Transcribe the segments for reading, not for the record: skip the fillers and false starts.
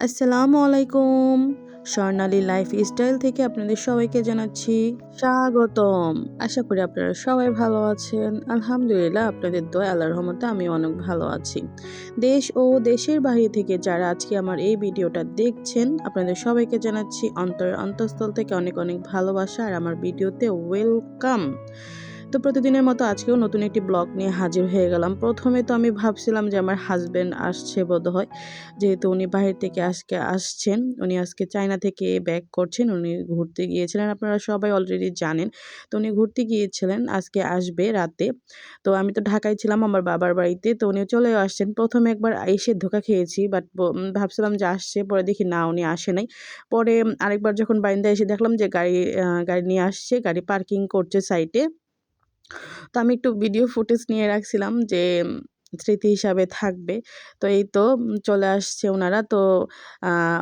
আসসালামু আলাইকুম। স্বর্ণালী লাইফস্টাইল থেকে আপনাদের সবাইকে জানাচ্ছি স্বাগতম। আশা করি আপনারা সবাই ভালো আছেন। আলহামদুলিল্লাহ, আপনাদের দোয়ায় আল্লাহর রহমতে আমি অনেক ভালো আছি। দেশ ও দেশের বাইরে থেকে যারা আজকে আমার এই ভিডিওটা দেখছেন, আপনাদের সবাইকে জানাচ্ছি অন্তরের অন্তঃস্থল থেকে অনেক অনেক ভালোবাসা আর আমার ভিডিওতে ওয়েলকাম। তো প্রতিদিনের মতো আজকেও নতুন একটি ব্লগ নিয়ে হাজির হয়ে গেলাম। প্রথমে তো আমি ভাবছিলাম যে আমার হাজব্যান্ড আসছে বোধহয়, যেহেতু উনি বাহির থেকে আজকে আসছেন। উনি আজকে চায়না থেকে ব্যাক করছেন। উনি ঘুরতে গিয়েছিলেন, আপনারা সবাই অলরেডি জানেন। তো উনি ঘুরতে গিয়েছিলেন, আজকে আসবে রাতে। তো আমি তো ঢাকায় ছিলাম আমার বাবার বাড়িতে, তো উনি চলেও আসছেন। প্রথমে একবার এসে ধোকা খেয়েছি, বাট ভাবছিলাম যে আসছে, পরে দেখি না উনি আসে নাই। পরে আরেকবার যখন বারিন্দায় এসে দেখলাম যে গাড়ি নিয়ে আসছে, গাড়ি পার্কিং করছে সাইডে। তো আমি একটু ভিডিও ফুটেজ নিয়ে রাখছিলাম যে স্মৃতি হিসাবে থাকবে। তো এই তো চলে আসছে ওনারা। তো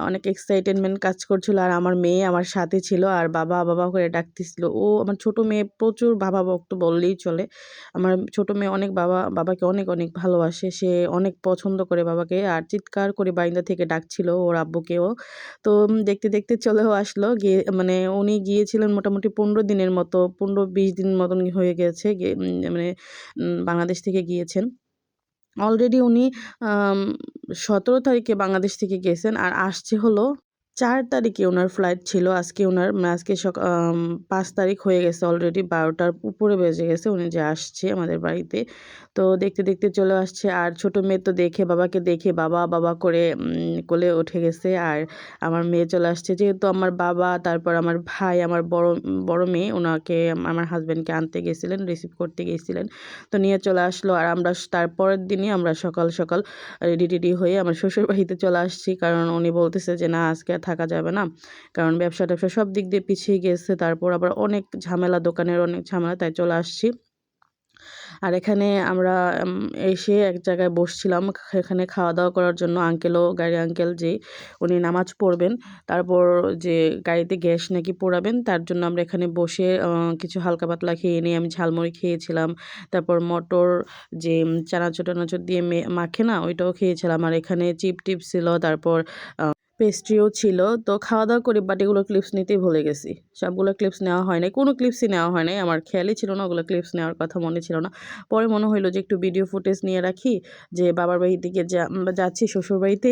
অনেক এক্সাইটেডমেন্ট কাজ করছিল, আর আমার মেয়ে আমার সাথে ছিল, আর বাবা বাবা করে ডাকতেছিল। আমার ছোট মেয়ে প্রচুর বাবা ভক্ত বললেই চলে। আমার ছোট মেয়ে অনেক বাবাকে অনেক অনেক ভালোবাসে, সে অনেক পছন্দ করে বাবাকে, আর চিৎকার করে বারিন্দা থেকে ডাকছিল ওর আব্বুকেও। তো দেখতে দেখতে চলেও আসলো। গিয়ে মানে উনি গিয়েছিলেন মোটামুটি 15 দিনের মতো, 15-20 দিন মতন হয়ে গেছে মানে বাংলাদেশ থেকে গিয়েছেন। অলরেডি উনি আম 17 তারিখে বাংলাদেশ থেকে গেছেন, আর আসছে হলো ৪ তারিখে উনার ফ্লাইট ছিল। আজকে উনার ৫ তারিখ হয়ে গেছে, অলরেডি ১২টার উপরে বেজে গেছে উনি যে আসছে আমাদের বাড়িতে। তো দেখতে দেখতে চলে আসছে, আর ছোট মেয়ে তো বাবাকে দেখে বাবা বাবা করে কোলে উঠে গেছে। আর আমার মেয়ে চলে আসছে, যেহেতু আমার বাবা, তারপর আমার ভাই, আমার বড় মেয়ে ওনাকে, আমার হাজব্যান্ডকে আনতে গেছিলেন, রিসিভ করতে গেছিলেন। তো নিয়ে চলে আসলো, আর আমরা তারপরের দিনই আমরা সকাল সকাল রেডি হয়ে আমার শ্বশুর বাড়িতে চলে আসছি, কারণ উনি বলতেছে যে না আজকে আর থাকা যাবে না, কারণ ব্যবসা সব দিক দিয়ে পিছিয়ে গেছে। তারপর আবার অনেক ঝামেলা, দোকানের অনেক ঝামেলা, তাই চলে আসছি। আর এখানে আমরা এসে এক জায়গায় বসছিলাম, এখানে খাওয়া-দাওয়া করার জন্য। গাড়ি আঙ্কেল যে উনি নামাজ পড়বেন, তারপর যে গাড়িতে গ্যাস নাকি পোড়াবেন, তার জন্য আমরা এখানে বসে কিছু হালকা পাতলা খেয়ে নিই। আমি ঝালমুড়ি খেয়েছিলাম, তারপর মটর যে চানাচুর-টানাচুর দিয়ে মাখে না, ওইটাও খেয়েছিলাম। আর এখানে চিপ-টিপ ছিল, তারপর পেস্ট্রিও ছিল। তো খাওয়া-দাওয়া করি, বাট এগুলো ক্লিপস নিতেই ভুলে গেছি। সবগুলো ক্লিপস নেওয়া হয় নাই। কোনো ক্লিপসই নেওয়া হয় নাই। আমার খেয়ালই ছিল না, ওগুলো ক্লিপস নেওয়ার কথা মনে ছিল না। পরে মনে হইলো যে একটু ভিডিও ফুটেজ নিয়ে রাখি, যে বাবার বাড়ির দিকে যাচ্ছি শ্বশুরবাড়িতে,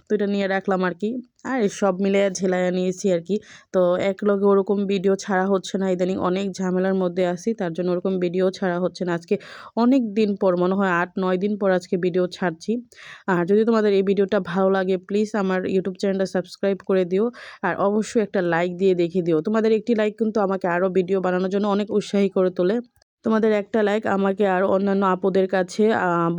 তো এটা নিয়ে রাখলাম আরকি। আর সব মিলাইয়া ঝেলাইয়া নিয়েছি আরকি। তো একলগে ওরকম ভিডিও ছাড়া হচ্ছে না, ইদানিং অনেক ঝামেলার মধ্যে আছি, তার জন্য ওরকম ভিডিও ছাড়া হচ্ছে না। আজকে অনেক দিন পর, মনে হয় ৮-৯ দিন পর আজকে ভিডিও ছাড়ছি। আর যদি তোমাদের এই ভিডিওটা ভালো লাগে, প্লিজ আমার ইউটিউব চ্যানেলটা সাবস্ক্রাইব করে দিও, আর অবশ্যই একটা লাইক দিয়ে দেখিয়ে দিও। তোমাদের একটি লাইক কিন্তু আমাকে আরও ভিডিও বানানোর জন্য অনেক উৎসাহী করে তোলে। তোমাদের একটা লাইক আমাকে আর অন্যান্য আপুদের কাছে,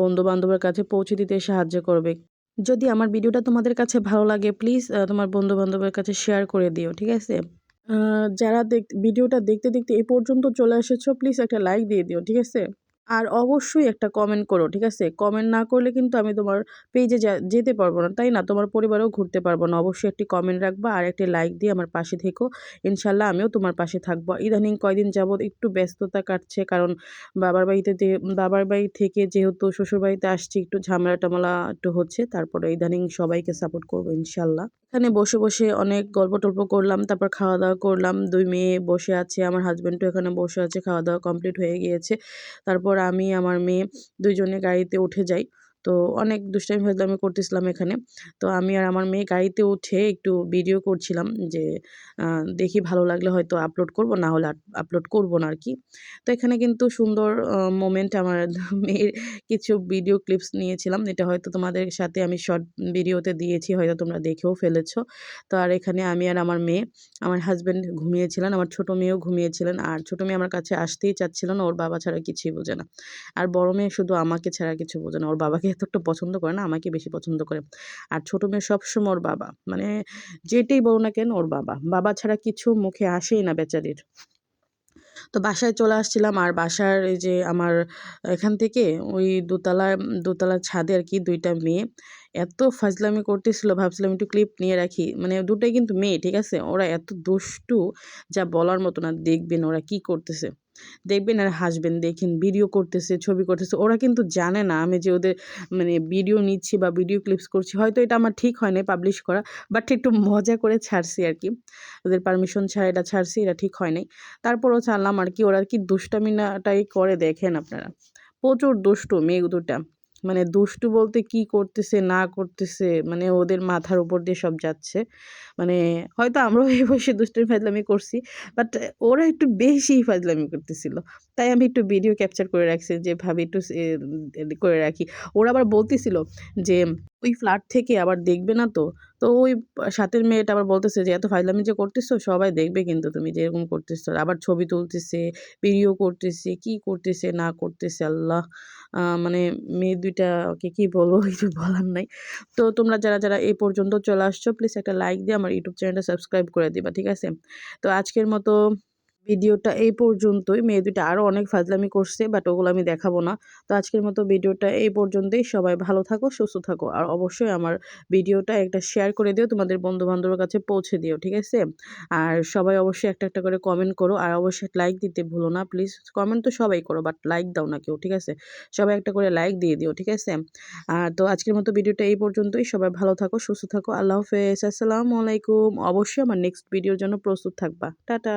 বন্ধু-বান্ধবের কাছে পৌঁছে দিতে সাহায্য করবে। যদি আমার ভিডিওটা তোমাদের কাছে ভালো লাগে, প্লিজ তোমার বন্ধু-বান্ধবের কাছে শেয়ার করে দিও, ঠিক আছে? আ যারা ভিডিওটা দেখতে দেখতে এই পর্যন্ত চলে এসেছো, প্লিজ একটা লাইক দিয়ে দিও, ঠিক আছে? আর অবশ্যই একটা কমেন্ট করো, ঠিক আছে? কমেন্ট না করলে কিন্তু আমি তোমার পেজে যেতে পারবো না, তাই না? তোমার পরিবারেও ঘুরতে পারবো না। অবশ্যই একটি কমেন্ট রাখবা, আর একটি লাইক দিয়ে আমার পাশে থেকো। ইনশাআল্লাহ আমিও তোমার পাশে থাকবো। ইদানিং কয়দিন যাবৎ একটু ব্যস্ততা কাটছে, কারণ বাবার বাড়ি থেকে যেহেতু শ্বশুরবাড়িতে আসছি, একটু ঝামেলা-টামেলা একটু হচ্ছে। তারপরে ইদানিং সবাইকে সাপোর্ট করবো ইনশাআল্লাহ। এখানে বসে অনেক গল্প-টল্প করলাম, তারপর খাওয়া-দাওয়া করলাম। ২ মেয়ে বসে আছে, আমার হাসব্যান্ডও এখানে বসে আছে, খাওয়া-দাওয়া কমপ্লিট হয়ে গিয়েছে। তারপর আমি, আমার মেয়ে ২ জনে গাড়িতে উঠে যাই। তো অনেক দুষ্টামি ফাজলামি করতেছিলাম এখানে। তো আমি আর আমার মেয়ে গাড়িতে উঠে একটু ভিডিও করছিলাম, যে আ দেখি ভালো লাগলে হয়তো আপলোড করব, না হলে আপলোড করব না আরকি। তো এখানে কিন্তু সুন্দর মোমেন্ট আমার মেয়ের কিছু ভিডিও ক্লিপস নিয়েছিলাম। এটা হয়তো তোমাদের সাথে আমি শর্ট ভিডিওতে দিয়েছি, হয়তো তোমরা দেখেও ফেলেছো। তো আর এখানে আমি আর আমার মেয়ে, আমার হাসব্যান্ড ঘুমিয়েছিলেন, আমার ছোট মেয়েও ঘুমিয়েছিলেন। আর ছোট মেয়ে আমার কাছে আসতেই চাচ্ছিল না, ওর বাবা ছাড়া কিছুই বোঝে না। আর বড় মেয়ে শুধু আমাকে ছাড়া কিছু বোঝে না। ওর বাবাকে এত একটা পছন্দ করে না, আমাকে বেশি পছন্দ করে। আর ছোট মেয়ে সবসময় ওর বাবা। মানে যেটাই বলো না কেন ওর বাবা। বাবা ছাড়া কিছু মুখে আসেই না বেচারির। তো বাসায় চলে আসছিলাম, আর বাসার এই যে আমার এখান থেকে ওই দোতলার ছাদে আরকি ২ টা মেয়ে এত ফাজলামি করতেছিল, ভাবছিলাম একটু ক্লিপ নিয়ে রাখি। মানে দুটাই কিন্তু মেয়ে, ঠিক আছে? ওরা এত দুষ্টু, যা বলার মতো না, দেখবেন ওরা কি করতেছে। দেখবেন আর হাসবেন। দেখেন ভিডিও করতেছে, ছবি করতেছে। ওরা কিন্তু জানে না আমি যে ওদের মানে ভিডিও নিচ্ছি বা ভিডিও ক্লিপস করছি। হয়তো এটা আমার ঠিক হয় নাই পাবলিশ করা। বাট একটু মজা করে ছাড়ছি আরকি। ওদের পারমিশন ছাড়া এটা ছাড়ছি, এটা ঠিক হয় নাই। তারপরও ছাড়লাম আরকি। ওরা কি দুষ্টামিনাটাই করে দেখেন আপনারা। প্রচুর দুষ্টু মেয়ে দুটা। মানে দুষ্টু বলতে কি করতেছে না করতেছে মানে ওদের মাথার উপর দিয়ে সব যাচ্ছে। মানে হয়তো আমরাও এই বয়সে দুষ্টামি ফাজলামি করছি। বাট ওরা একটু বেশিই ফাজলামি করতেছিল। তাই আমি একটু ভিডিও ক্যাপচার করে রাখছি যে ভাবি একটু করে রাখি। ওরা আবার বলতেছিল যে, "ওই ফ্ল্যাট থেকে আবার দেখবে না তো?" তো ওই সাথের মেয়েটা আবার বলতেছে যে, "এত ফাজলামি যে করতেছো সবাই দেখবে কিন্তু তুমি যে এরকম করতেছো।" আবার ছবি তুলতেছে, ভিডিও করতেছে, কি করতেছে না করতেছে আল্লাহ! মানে মেয়ে ২ টাকে কি বলবো কিছু বলার নাই। তো তোমরা যারা এই পর্যন্ত চলে আসছো প্লিজ একটা লাইক দিয়ে আমার ইউটিউব চ্যানেলটা সাবস্ক্রাইব করে দিবা। ঠিক আছে? তো আজকের মতো ভিডিওটা এই পর্যন্তই। মেয়ে ২ টা আরো অনেক ফাজলামি করছে বাট ওগুলো আমি দেখাবো না। তো আজকের মতো ভিডিওটা এই পর্যন্তই। সবাই ভালো থাকো, সুস্থ থাকো। আর অবশ্যই আমার ভিডিওটা একটা শেয়ার করে দিও, তোমাদের বন্ধু-বান্ধবের কাছে পৌঁছে দিও। ঠিক আছে? আর সবাই অবশ্যই একটা করে কমেন্ট করো। আর অবশ্যই লাইক দিতে ভুলো না প্লিজ। কমেন্ট তো সবাই করো বাট লাইক দাও না কেউ। ঠিক আছে? সবাই একটা করে লাইক দিয়ে দিও। ঠিক আছে? তো আজকের মতো ভিডিওটা এই পর্যন্তই। সবাই ভালো থাকো, সুস্থ থাকো। আল্লাহ হাফেজ। আসসালামু আলাইকুম। অবশ্যই আমার নেক্সট ভিডিওর জন্য প্রস্তুত থাকবা। টাটা।